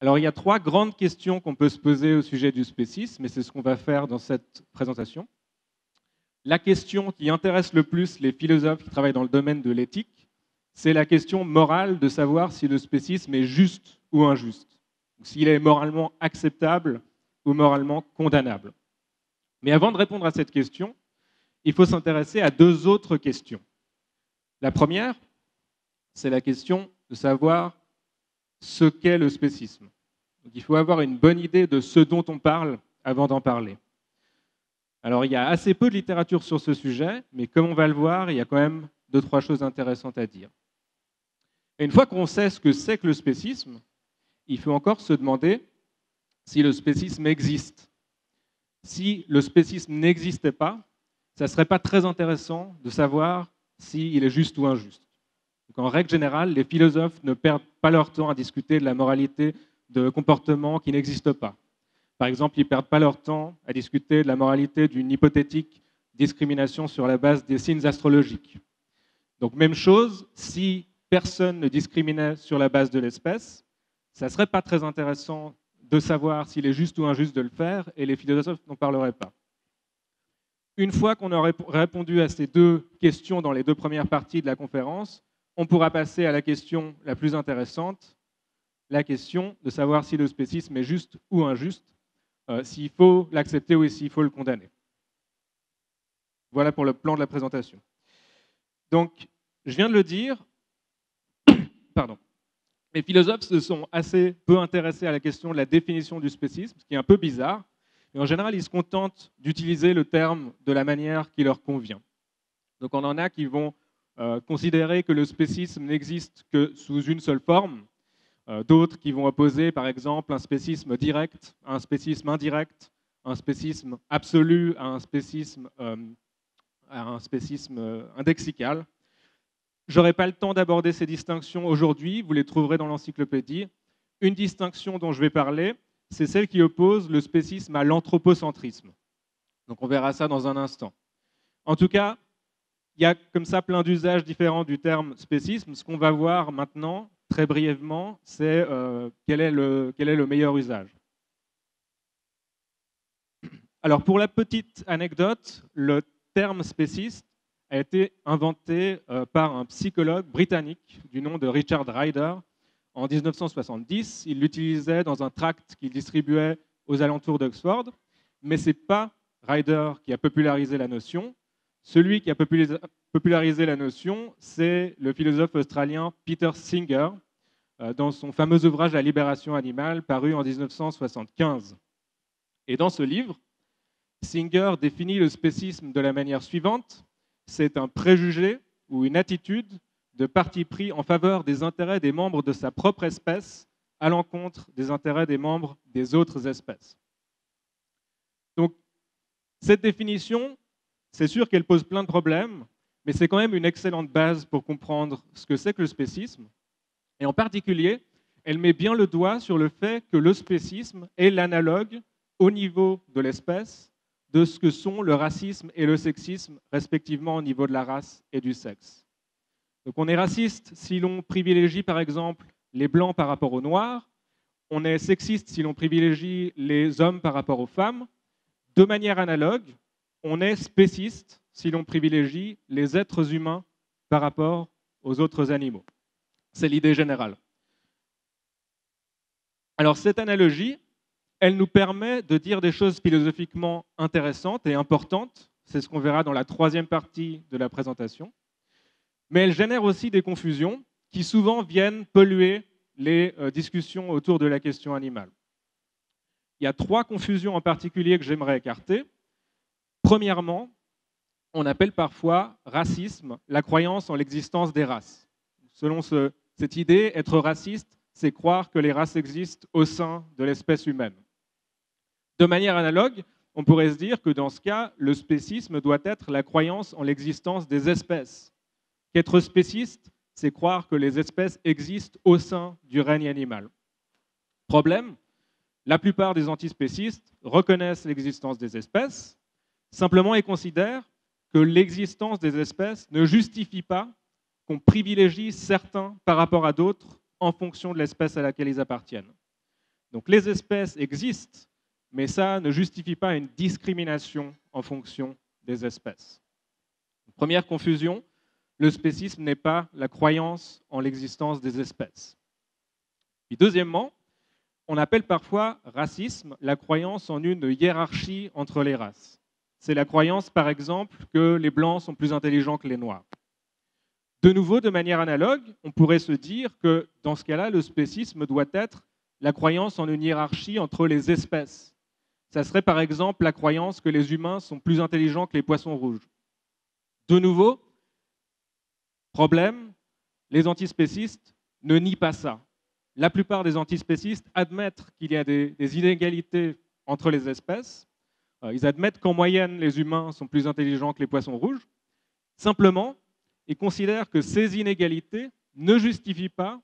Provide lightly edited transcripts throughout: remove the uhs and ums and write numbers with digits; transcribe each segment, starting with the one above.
Alors, il y a trois grandes questions qu'on peut se poser au sujet du spécisme, et c'est ce qu'on va faire dans cette présentation. La question qui intéresse le plus les philosophes qui travaillent dans le domaine de l'éthique, c'est la question morale de savoir si le spécisme est juste ou injuste, s'il est moralement acceptable ou moralement condamnable. Mais avant de répondre à cette question, il faut s'intéresser à deux autres questions. La première, c'est la question de savoir ce qu'est le spécisme. Donc, il faut avoir une bonne idée de ce dont on parle avant d'en parler. Alors, il y a assez peu de littérature sur ce sujet, mais comme on va le voir, il y a quand même deux, trois choses intéressantes à dire. Et une fois qu'on sait ce que c'est que le spécisme, il faut encore se demander si le spécisme existe. Si le spécisme n'existait pas, ça ne serait pas très intéressant de savoir s'il est juste ou injuste. Donc, en règle générale, les philosophes ne perdent pas leur temps à discuter de la moralité de comportements qui n'existent pas. Par exemple, ils ne perdent pas leur temps à discuter de la moralité d'une hypothétique discrimination sur la base des signes astrologiques. Donc, même chose, si personne ne discriminait sur la base de l'espèce, ça ne serait pas très intéressant de savoir s'il est juste ou injuste de le faire, et les philosophes n'en parleraient pas. Une fois qu'on aura répondu à ces deux questions dans les deux premières parties de la conférence, on pourra passer à la question la plus intéressante, la question de savoir si le spécisme est juste ou injuste, s'il faut l'accepter ou s'il faut le condamner. Voilà pour le plan de la présentation. Donc, je viens de le dire, pardon, les philosophes se sont assez peu intéressés à la question de la définition du spécisme, ce qui est un peu bizarre, mais en général, ils se contentent d'utiliser le terme de la manière qui leur convient. Donc, on en a qui vont considérer que le spécisme n'existe que sous une seule forme, d'autres qui vont opposer, par exemple, un spécisme direct à un spécisme indirect, un spécisme absolu à un spécisme indexical. Je n'aurai pas le temps d'aborder ces distinctions aujourd'hui, vous les trouverez dans l'encyclopédie. Une distinction dont je vais parler, c'est celle qui oppose le spécisme à l'anthropocentrisme. Donc on verra ça dans un instant. En tout cas, il y a comme ça plein d'usages différents du terme spécisme. Ce qu'on va voir maintenant, très brièvement, c'est quel est le meilleur usage. Alors pour la petite anecdote, le terme spéciste a été inventé par un psychologue britannique du nom de Richard Ryder en 1970. Il l'utilisait dans un tract qu'il distribuait aux alentours d'Oxford, mais ce n'est pas Ryder qui a popularisé la notion. Celui qui a popularisé la notion, c'est le philosophe australien Peter Singer, dans son fameux ouvrage La libération animale, paru en 1975. Et dans ce livre, Singer définit le spécisme de la manière suivante: c'est un préjugé ou une attitude de parti pris en faveur des intérêts des membres de sa propre espèce à l'encontre des intérêts des membres des autres espèces. Donc, cette définition, c'est sûr qu'elle pose plein de problèmes, mais c'est quand même une excellente base pour comprendre ce que c'est que le spécisme. Et en particulier, elle met bien le doigt sur le fait que le spécisme est l'analogue au niveau de l'espèce de ce que sont le racisme et le sexisme, respectivement au niveau de la race et du sexe. Donc on est raciste si l'on privilégie par exemple les blancs par rapport aux noirs, on est sexiste si l'on privilégie les hommes par rapport aux femmes. De manière analogue, on est spéciste si l'on privilégie les êtres humains par rapport aux autres animaux. C'est l'idée générale. Alors cette analogie, elle nous permet de dire des choses philosophiquement intéressantes et importantes. C'est ce qu'on verra dans la troisième partie de la présentation. Mais elle génère aussi des confusions qui souvent viennent polluer les discussions autour de la question animale. Il y a trois confusions en particulier que j'aimerais écarter. Premièrement, on appelle parfois racisme la croyance en l'existence des races. Selon cette idée, être raciste, c'est croire que les races existent au sein de l'espèce humaine. De manière analogue, on pourrait se dire que dans ce cas, le spécisme doit être la croyance en l'existence des espèces. Qu'être spéciste, c'est croire que les espèces existent au sein du règne animal. Problème, la plupart des antispécistes reconnaissent l'existence des espèces, simplement ils considèrent que l'existence des espèces ne justifie pas qu'on privilégie certains par rapport à d'autres en fonction de l'espèce à laquelle ils appartiennent. Donc les espèces existent, mais ça ne justifie pas une discrimination en fonction des espèces. Première confusion, le spécisme n'est pas la croyance en l'existence des espèces. Puis deuxièmement, on appelle parfois racisme la croyance en une hiérarchie entre les races. C'est la croyance, par exemple, que les blancs sont plus intelligents que les noirs. De nouveau, de manière analogue, on pourrait se dire que dans ce cas-là, le spécisme doit être la croyance en une hiérarchie entre les espèces. Ça serait par exemple la croyance que les humains sont plus intelligents que les poissons rouges. De nouveau, problème, les antispécistes ne nient pas ça. La plupart des antispécistes admettent qu'il y a des inégalités entre les espèces. Ils admettent qu'en moyenne, les humains sont plus intelligents que les poissons rouges. Simplement, ils considèrent que ces inégalités ne justifient pas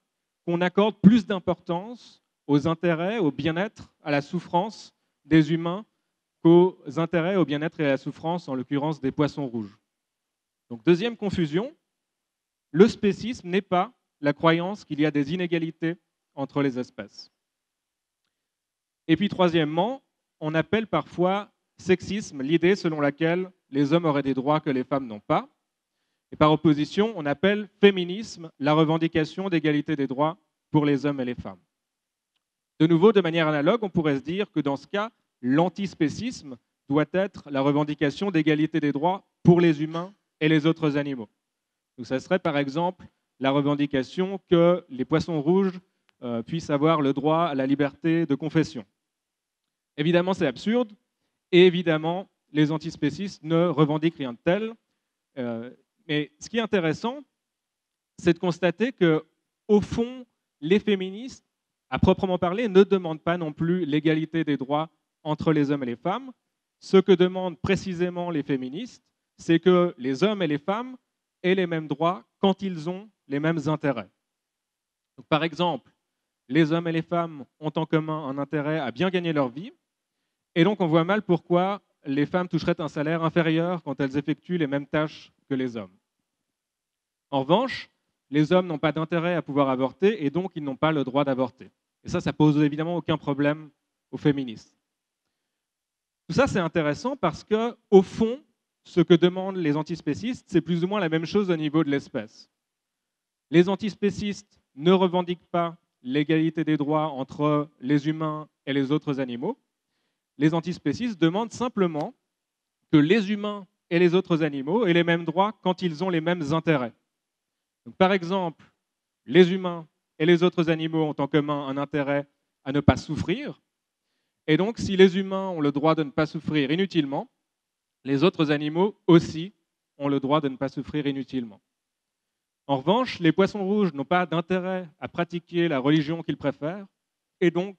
qu'on accorde plus d'importance aux intérêts, au bien-être, à la souffrance des humains qu'aux intérêts, au bien-être et à la souffrance, en l'occurrence des poissons rouges. Donc, deuxième confusion, le spécisme n'est pas la croyance qu'il y a des inégalités entre les espèces. Et puis, troisièmement, on appelle parfois sexisme l'idée selon laquelle les hommes auraient des droits que les femmes n'ont pas. Et par opposition, on appelle féminisme la revendication d'égalité des droits pour les hommes et les femmes. De nouveau, de manière analogue, on pourrait se dire que dans ce cas, l'antispécisme doit être la revendication d'égalité des droits pour les humains et les autres animaux. Donc ça serait par exemple la revendication que les poissons rouges puissent avoir le droit à la liberté de confession. Évidemment, c'est absurde, et évidemment, les antispécistes ne revendiquent rien de tel. Mais ce qui est intéressant, c'est de constater qu'au fond, les féministes, à proprement parler, ne demandent pas non plus l'égalité des droits entre les hommes et les femmes. Ce que demandent précisément les féministes, c'est que les hommes et les femmes aient les mêmes droits quand ils ont les mêmes intérêts. Donc, par exemple, les hommes et les femmes ont en commun un intérêt à bien gagner leur vie, et donc on voit mal pourquoi les femmes toucheraient un salaire inférieur quand elles effectuent les mêmes tâches que les hommes. En revanche, les hommes n'ont pas d'intérêt à pouvoir avorter et donc ils n'ont pas le droit d'avorter. Et ça pose évidemment aucun problème aux féministes. Tout ça, c'est intéressant parce que, au fond, ce que demandent les antispécistes, c'est plus ou moins la même chose au niveau de l'espèce. Les antispécistes ne revendiquent pas l'égalité des droits entre les humains et les autres animaux. Les antispécistes demandent simplement que les humains et les autres animaux aient les mêmes droits quand ils ont les mêmes intérêts. Donc, par exemple, les humains et les autres animaux ont en commun un intérêt à ne pas souffrir. Et donc, si les humains ont le droit de ne pas souffrir inutilement, les autres animaux aussi ont le droit de ne pas souffrir inutilement. En revanche, les poissons rouges n'ont pas d'intérêt à pratiquer la religion qu'ils préfèrent, et donc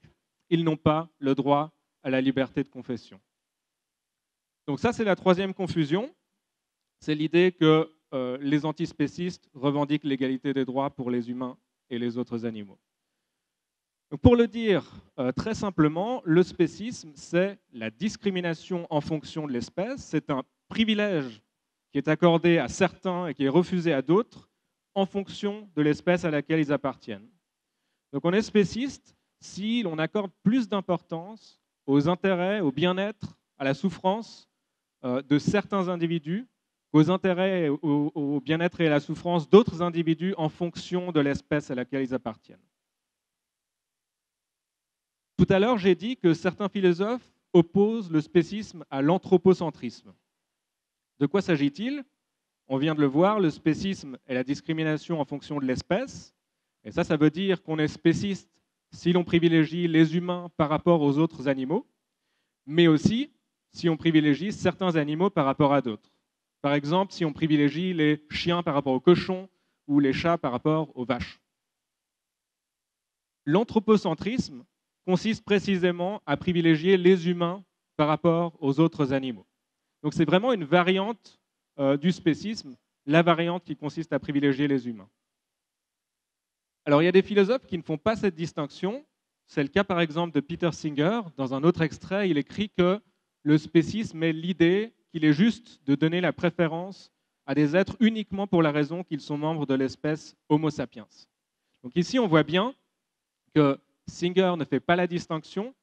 ils n'ont pas le droit à la liberté de confession. Donc ça, c'est la troisième confusion. C'est l'idée que les antispécistes revendiquent l'égalité des droits pour les humains et les autres animaux. Donc pour le dire très simplement, le spécisme, c'est la discrimination en fonction de l'espèce. C'est un privilège qui est accordé à certains et qui est refusé à d'autres en fonction de l'espèce à laquelle ils appartiennent. Donc on est spéciste si l'on accorde plus d'importance aux intérêts, au bien-être, à la souffrance de certains individus qu'aux intérêts, au bien-être et à la souffrance d'autres individus en fonction de l'espèce à laquelle ils appartiennent. Tout à l'heure, j'ai dit que certains philosophes opposent le spécisme à l'anthropocentrisme. De quoi s'agit-il? On vient de le voir, le spécisme est la discrimination en fonction de l'espèce. Et ça veut dire qu'on est spéciste si l'on privilégie les humains par rapport aux autres animaux, mais aussi si on privilégie certains animaux par rapport à d'autres. Par exemple, si on privilégie les chiens par rapport aux cochons ou les chats par rapport aux vaches. L'anthropocentrisme consiste précisément à privilégier les humains par rapport aux autres animaux. Donc c'est vraiment une variante du spécisme, la variante qui consiste à privilégier les humains. Alors il y a des philosophes qui ne font pas cette distinction. C'est le cas par exemple de Peter Singer. Dans un autre extrait, il écrit que le spécisme est l'idée qu'il est juste de donner la préférence à des êtres uniquement pour la raison qu'ils sont membres de l'espèce Homo sapiens. Donc ici, on voit bien que Singer ne fait pas la distinction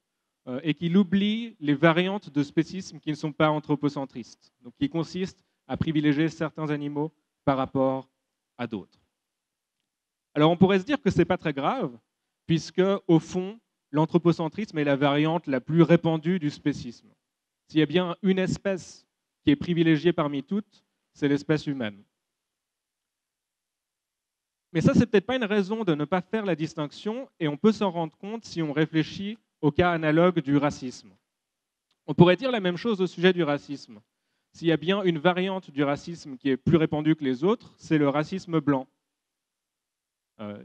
et qu'il oublie les variantes de spécisme qui ne sont pas anthropocentristes, donc qui consistent à privilégier certains animaux par rapport à d'autres. Alors on pourrait se dire que ce n'est pas très grave, puisque au fond, l'anthropocentrisme est la variante la plus répandue du spécisme. S'il y a bien une espèce qui est privilégiée parmi toutes, c'est l'espèce humaine. Mais ça, c'est peut-être pas une raison de ne pas faire la distinction, et on peut s'en rendre compte si on réfléchit au cas analogue du racisme. On pourrait dire la même chose au sujet du racisme. S'il y a bien une variante du racisme qui est plus répandue que les autres, c'est le racisme blanc.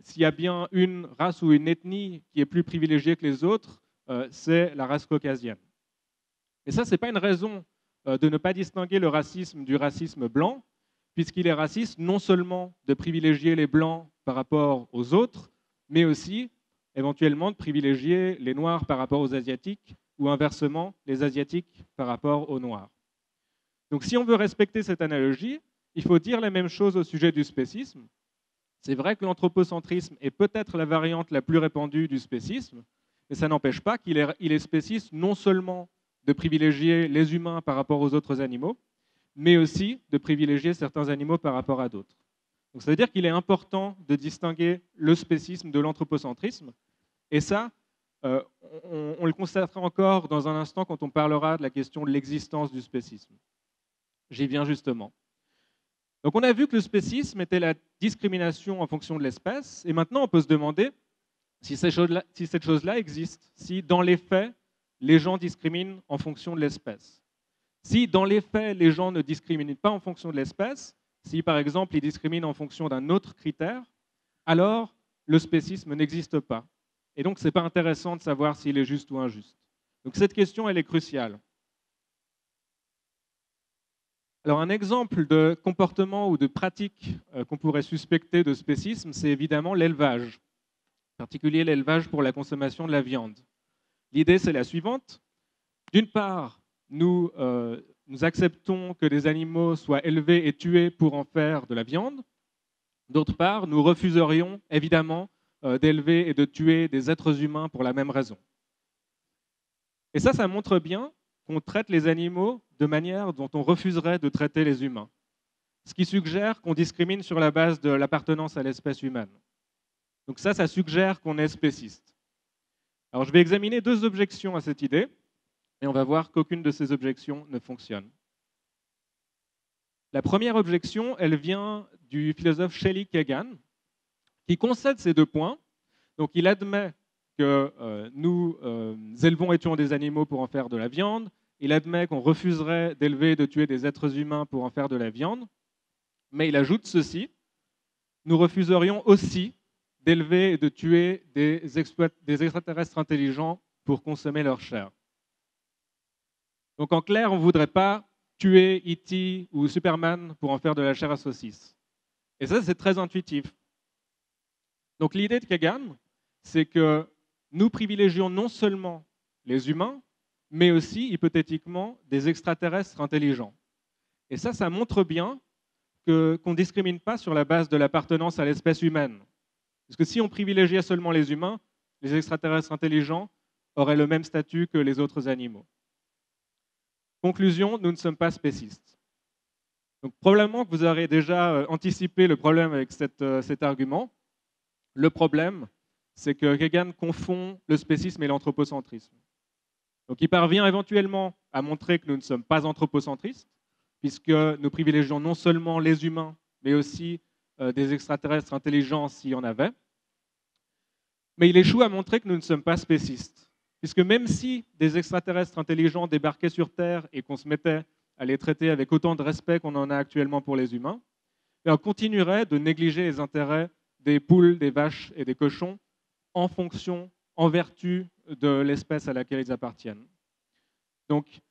S'il y a bien une race ou une ethnie qui est plus privilégiée que les autres, c'est la race caucasienne. Et ça, ce n'est pas une raison de ne pas distinguer le racisme du racisme blanc, puisqu'il est raciste non seulement de privilégier les blancs par rapport aux autres, mais aussi éventuellement de privilégier les noirs par rapport aux asiatiques, ou inversement, les asiatiques par rapport aux noirs. Donc si on veut respecter cette analogie, il faut dire la même chose au sujet du spécisme. C'est vrai que l'anthropocentrisme est peut-être la variante la plus répandue du spécisme, mais ça n'empêche pas qu'il est spéciste non seulement de privilégier les humains par rapport aux autres animaux, mais aussi de privilégier certains animaux par rapport à d'autres. Donc ça veut dire qu'il est important de distinguer le spécisme de l'anthropocentrisme, et ça, on le constatera encore dans un instant quand on parlera de la question de l'existence du spécisme. J'y viens justement. Donc on a vu que le spécisme était la discrimination en fonction de l'espèce, et maintenant on peut se demander si cette chose-là existe, si dans les faits, les gens discriminent en fonction de l'espèce. Si dans les faits, les gens ne discriminent pas en fonction de l'espèce, si par exemple ils discriminent en fonction d'un autre critère, alors le spécisme n'existe pas. Et donc ce n'est pas intéressant de savoir s'il est juste ou injuste. Donc cette question, elle est cruciale. Alors un exemple de comportement ou de pratique qu'on pourrait suspecter de spécisme, c'est évidemment l'élevage, en particulier l'élevage pour la consommation de la viande. L'idée, c'est la suivante. D'une part, nous acceptons que des animaux soient élevés et tués pour en faire de la viande. D'autre part, nous refuserions évidemment d'élever et de tuer des êtres humains pour la même raison. Et ça montre bien qu'on traite les animaux de manière dont on refuserait de traiter les humains, ce qui suggère qu'on discrimine sur la base de l'appartenance à l'espèce humaine. Donc ça suggère qu'on est spéciste. Alors je vais examiner deux objections à cette idée, et on va voir qu'aucune de ces objections ne fonctionne. La première objection, elle vient du philosophe Shelley Kagan, qui concède ces deux points. Donc il admet que nous élevons et tuons des animaux pour en faire de la viande. Il admet qu'on refuserait d'élever et de tuer des êtres humains pour en faire de la viande. Mais il ajoute ceci, nous refuserions aussi d'élever et de tuer des extraterrestres intelligents pour consommer leur chair. Donc en clair, on ne voudrait pas tuer E.T. ou Superman pour en faire de la chair à saucisse. Et ça, c'est très intuitif. Donc l'idée de Kagan, c'est que nous privilégions non seulement les humains, mais aussi, hypothétiquement, des extraterrestres intelligents. Et ça montre bien qu'on ne discrimine pas sur la base de l'appartenance à l'espèce humaine. Parce que si on privilégiait seulement les humains, les extraterrestres intelligents auraient le même statut que les autres animaux. Conclusion, nous ne sommes pas spécistes. Donc probablement que vous aurez déjà anticipé le problème avec cet argument. Le problème, c'est que Kagan confond le spécisme et l'anthropocentrisme. Donc il parvient éventuellement à montrer que nous ne sommes pas anthropocentristes, puisque nous privilégions non seulement les humains, mais aussi des extraterrestres intelligents s'il y en avait. Mais il échoue à montrer que nous ne sommes pas spécistes, puisque même si des extraterrestres intelligents débarquaient sur Terre et qu'on se mettait à les traiter avec autant de respect qu'on en a actuellement pour les humains, on continuerait de négliger les intérêts des poules, des vaches et des cochons en vertu de l'espèce à laquelle ils appartiennent. Donc,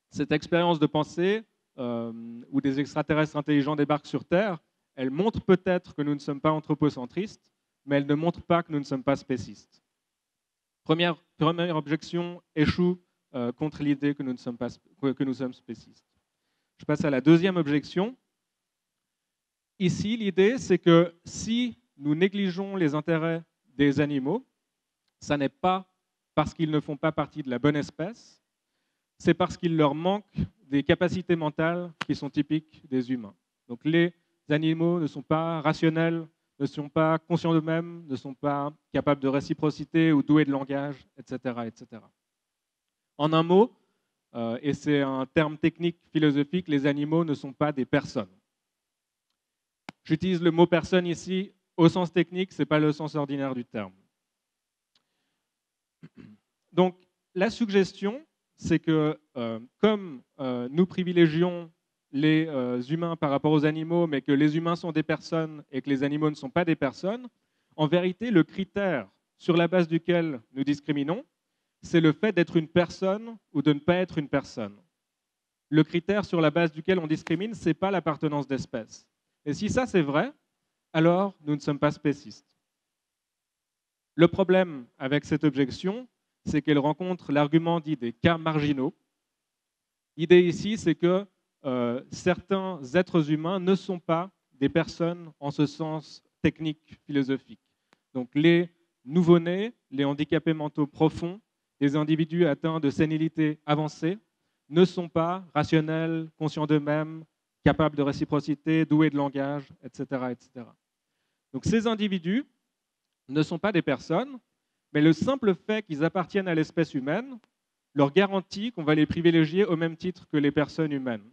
cette expérience de pensée où des extraterrestres intelligents débarquent sur Terre, elle montre peut-être que nous ne sommes pas anthropocentristes, mais elle ne montre pas que nous ne sommes pas spécistes. Première objection échoue contre l'idée que nous sommes spécistes. Je passe à la deuxième objection. Ici, l'idée, c'est que si nous négligeons les intérêts des animaux, ça n'est pas parce qu'ils ne font pas partie de la bonne espèce, c'est parce qu'il leur manque des capacités mentales qui sont typiques des humains. Donc les animaux ne sont pas rationnels, ne sont pas conscients d'eux-mêmes, ne sont pas capables de réciprocité ou doués de langage, etc. etc. En un mot, et c'est un terme technique philosophique, les animaux ne sont pas des personnes. J'utilise le mot personne ici au sens technique, ce n'est pas le sens ordinaire du terme. Donc la suggestion, c'est que comme nous privilégions les humains par rapport aux animaux, mais que les humains sont des personnes et que les animaux ne sont pas des personnes, en vérité, le critère sur la base duquel nous discriminons, c'est le fait d'être une personne ou de ne pas être une personne. Le critère sur la base duquel on discrimine, ce n'est pas l'appartenance d'espèce. Et si ça c'est vrai, alors nous ne sommes pas spécistes. Le problème avec cette objection, c'est qu'elle rencontre l'argument dit des cas marginaux. L'idée ici, c'est que certains êtres humains ne sont pas des personnes en ce sens technique, philosophique. Donc les nouveau-nés, les handicapés mentaux profonds, les individus atteints de sénilité avancée ne sont pas rationnels, conscients d'eux-mêmes, capables de réciprocité, doués de langage, etc., etc. Donc ces individus ne sont pas des personnes, mais le simple fait qu'ils appartiennent à l'espèce humaine leur garantit qu'on va les privilégier au même titre que les personnes humaines.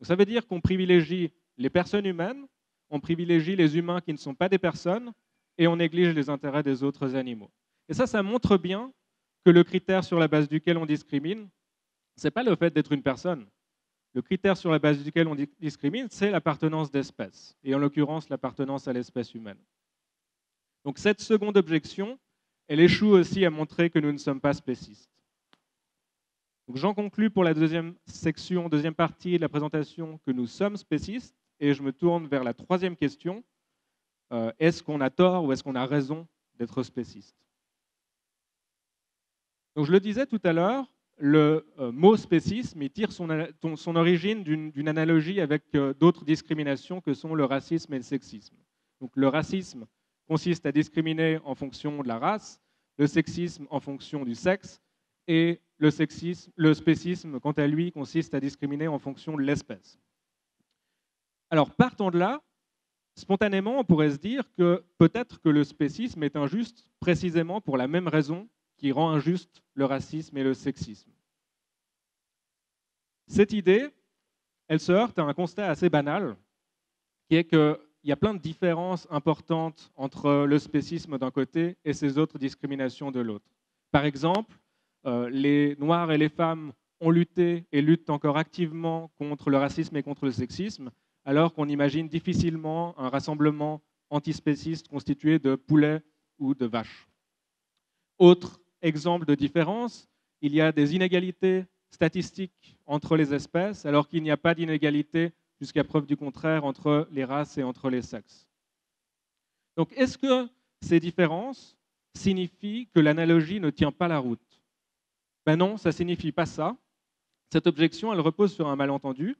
Donc ça veut dire qu'on privilégie les personnes humaines, on privilégie les humains qui ne sont pas des personnes, et on néglige les intérêts des autres animaux. Et ça montre bien que le critère sur la base duquel on discrimine, ce n'est pas le fait d'être une personne. Le critère sur la base duquel on discrimine, c'est l'appartenance d'espèce, et en l'occurrence l'appartenance à l'espèce humaine. Donc cette seconde objection, elle échoue aussi à montrer que nous ne sommes pas spécistes. J'en conclus pour la deuxième section, deuxième partie de la présentation que nous sommes spécistes, et je me tourne vers la troisième question. Est-ce qu'on a tort ou est-ce qu'on a raison d'être spéciste? Donc je le disais tout à l'heure, le mot spécisme il tire son origine d'une analogie avec d'autres discriminations que sont le racisme et le sexisme. Donc le racisme consiste à discriminer en fonction de la race, le sexisme en fonction du sexe, et le spécisme, quant à lui, consiste à discriminer en fonction de l'espèce. Alors, partant de là, spontanément, on pourrait se dire que peut-être que le spécisme est injuste précisément pour la même raison qui rend injuste le racisme et le sexisme. Cette idée, elle se heurte à un constat assez banal, qui est qu'il y a plein de différences importantes entre le spécisme d'un côté et ces autres discriminations de l'autre. Par exemple, les Noirs et les femmes ont lutté et luttent encore activement contre le racisme et contre le sexisme, alors qu'on imagine difficilement un rassemblement antispéciste constitué de poulets ou de vaches. Autre exemple de différence, il y a des inégalités statistiques entre les espèces, alors qu'il n'y a pas d'inégalité, jusqu'à preuve du contraire, entre les races et entre les sexes. Donc, est-ce que ces différences signifient que l'analogie ne tient pas la route? Ben non, ça ne signifie pas ça. Cette objection, elle repose sur un malentendu,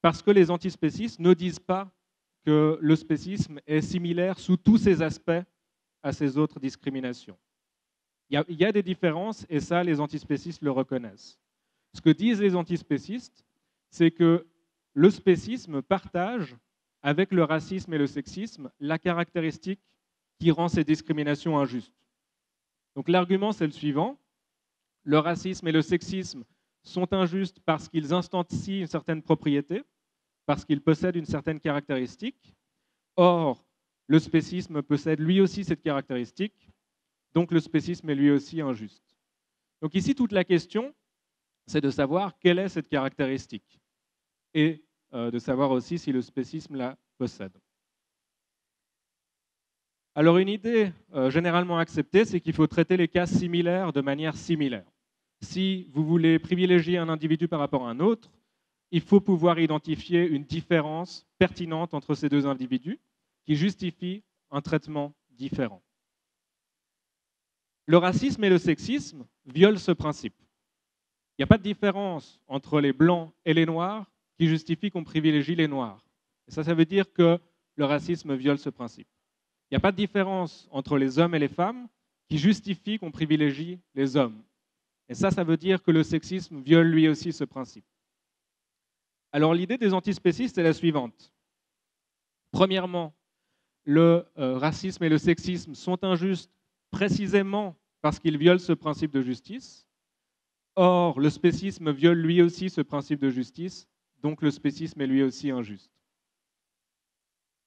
parce que les antispécistes ne disent pas que le spécisme est similaire sous tous ses aspects à ces autres discriminations. Il y a des différences, et ça, les antispécistes le reconnaissent. Ce que disent les antispécistes, c'est que le spécisme partage avec le racisme et le sexisme la caractéristique qui rend ces discriminations injustes. Donc l'argument, c'est le suivant. Le racisme et le sexisme sont injustes parce qu'ils instancient une certaine propriété, parce qu'ils possèdent une certaine caractéristique. Or, le spécisme possède lui aussi cette caractéristique, donc le spécisme est lui aussi injuste. Donc ici, toute la question, c'est de savoir quelle est cette caractéristique et de savoir aussi si le spécisme la possède. Alors une idée généralement acceptée, c'est qu'il faut traiter les cas similaires de manière similaire. Si vous voulez privilégier un individu par rapport à un autre, il faut pouvoir identifier une différence pertinente entre ces deux individus qui justifie un traitement différent. Le racisme et le sexisme violent ce principe. Il n'y a pas de différence entre les blancs et les noirs qui justifie qu'on privilégie les noirs. Et ça veut dire que le racisme viole ce principe. Il n'y a pas de différence entre les hommes et les femmes qui justifient qu'on privilégie les hommes. Et ça veut dire que le sexisme viole lui aussi ce principe. Alors l'idée des antispécistes est la suivante. Premièrement, le racisme et le sexisme sont injustes précisément parce qu'ils violent ce principe de justice. Or, le spécisme viole lui aussi ce principe de justice, donc le spécisme est lui aussi injuste.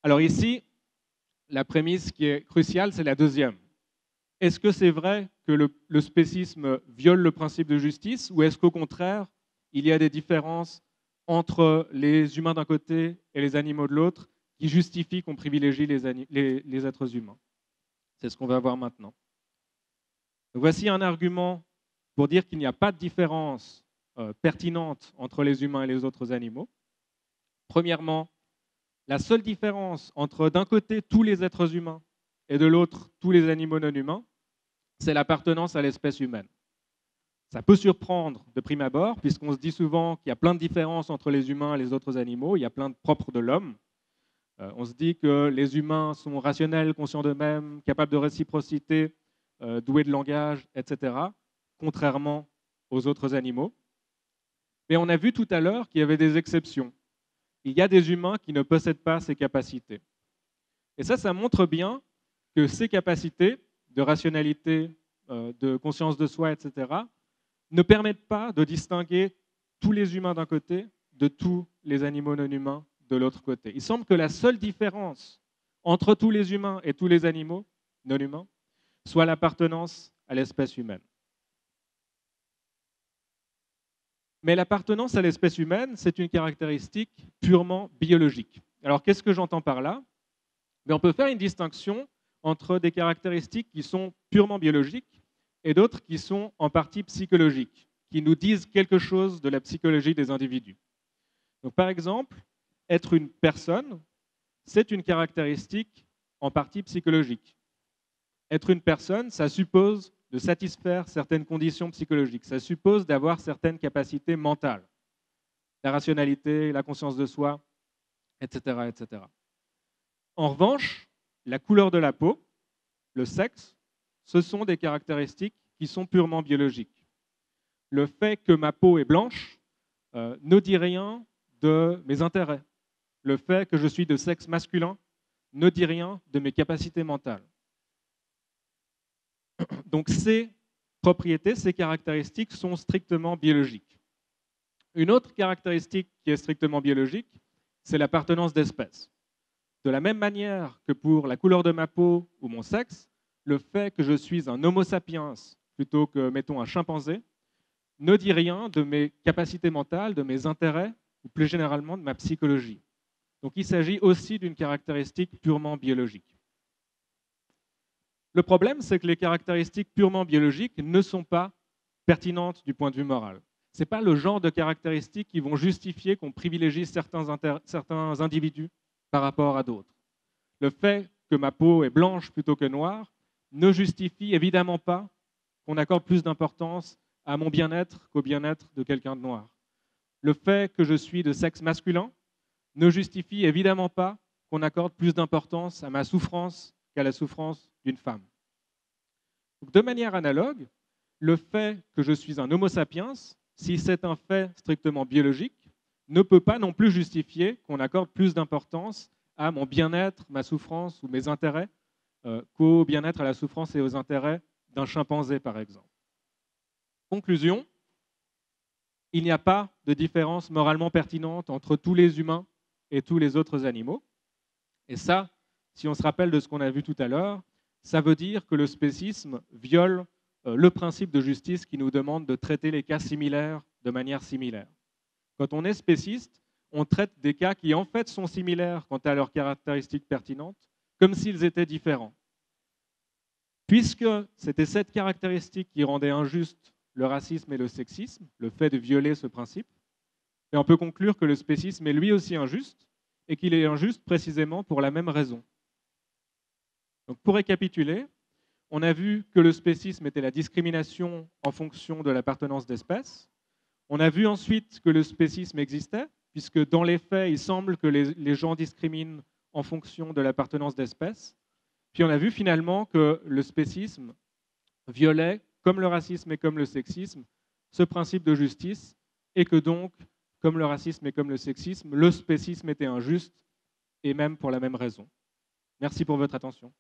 Alors ici, la prémisse qui est cruciale, c'est la deuxième. Est-ce que c'est vrai que le spécisme viole le principe de justice ou est-ce qu'au contraire, il y a des différences entre les humains d'un côté et les animaux de l'autre qui justifient qu'on privilégie les êtres humains? C'est ce qu'on va voir maintenant. Donc voici un argument pour dire qu'il n'y a pas de différence pertinente entre les humains et les autres animaux. Premièrement, la seule différence entre d'un côté tous les êtres humains et de l'autre tous les animaux non humains, c'est l'appartenance à l'espèce humaine. Ça peut surprendre de prime abord, puisqu'on se dit souvent qu'il y a plein de différences entre les humains et les autres animaux, il y a plein de propres de l'homme. On se dit que les humains sont rationnels, conscients d'eux-mêmes, capables de réciprocité, doués de langage, etc., contrairement aux autres animaux. Mais on a vu tout à l'heure qu'il y avait des exceptions. Il y a des humains qui ne possèdent pas ces capacités. Et ça montre bien que ces capacités de rationalité, de conscience de soi, etc., ne permettent pas de distinguer tous les humains d'un côté de tous les animaux non humains de l'autre côté. Il semble que la seule différence entre tous les humains et tous les animaux non humains soit l'appartenance à l'espèce humaine. Mais l'appartenance à l'espèce humaine, c'est une caractéristique purement biologique. Alors qu'est-ce que j'entends par là? Mais on peut faire une distinction entre des caractéristiques qui sont purement biologiques et d'autres qui sont en partie psychologiques, qui nous disent quelque chose de la psychologie des individus. Donc, par exemple, être une personne, c'est une caractéristique en partie psychologique. Être une personne, ça suppose de satisfaire certaines conditions psychologiques, ça suppose d'avoir certaines capacités mentales, la rationalité, la conscience de soi, etc., etc. En revanche, la couleur de la peau, le sexe, ce sont des caractéristiques qui sont purement biologiques. Le fait que ma peau est blanche ne dit rien de mes intérêts. Le fait que je suis de sexe masculin ne dit rien de mes capacités mentales. Donc ces propriétés, ces caractéristiques sont strictement biologiques. Une autre caractéristique qui est strictement biologique, c'est l'appartenance d'espèce. De la même manière que pour la couleur de ma peau ou mon sexe, le fait que je suis un homo sapiens plutôt que, mettons, un chimpanzé, ne dit rien de mes capacités mentales, de mes intérêts, ou plus généralement de ma psychologie. Donc il s'agit aussi d'une caractéristique purement biologique. Le problème, c'est que les caractéristiques purement biologiques ne sont pas pertinentes du point de vue moral. Ce n'est pas le genre de caractéristiques qui vont justifier qu'on privilégie certains individus par rapport à d'autres. Le fait que ma peau est blanche plutôt que noire ne justifie évidemment pas qu'on accorde plus d'importance à mon bien-être qu'au bien-être de quelqu'un de noir. Le fait que je suis de sexe masculin ne justifie évidemment pas qu'on accorde plus d'importance à ma souffrance qu'à la souffrance d'une femme. Donc, de manière analogue, le fait que je suis un homo sapiens, si c'est un fait strictement biologique, ne peut pas non plus justifier qu'on accorde plus d'importance à mon bien-être, ma souffrance ou mes intérêts qu'au bien-être, à la souffrance et aux intérêts d'un chimpanzé, par exemple. Conclusion, il n'y a pas de différence moralement pertinente entre tous les humains et tous les autres animaux. Et ça, si on se rappelle de ce qu'on a vu tout à l'heure, ça veut dire que le spécisme viole le principe de justice qui nous demande de traiter les cas similaires de manière similaire. Quand on est spéciste, on traite des cas qui en fait sont similaires quant à leurs caractéristiques pertinentes, comme s'ils étaient différents. Puisque c'était cette caractéristique qui rendait injuste le racisme et le sexisme, le fait de violer ce principe, et on peut conclure que le spécisme est lui aussi injuste, et qu'il est injuste précisément pour la même raison. Donc pour récapituler, on a vu que le spécisme était la discrimination en fonction de l'appartenance d'espèce. On a vu ensuite que le spécisme existait, puisque dans les faits, il semble que les gens discriminent en fonction de l'appartenance d'espèce. Puis on a vu finalement que le spécisme violait, comme le racisme et comme le sexisme, ce principe de justice, et que donc, comme le racisme et comme le sexisme, le spécisme était injuste, et même pour la même raison. Merci pour votre attention.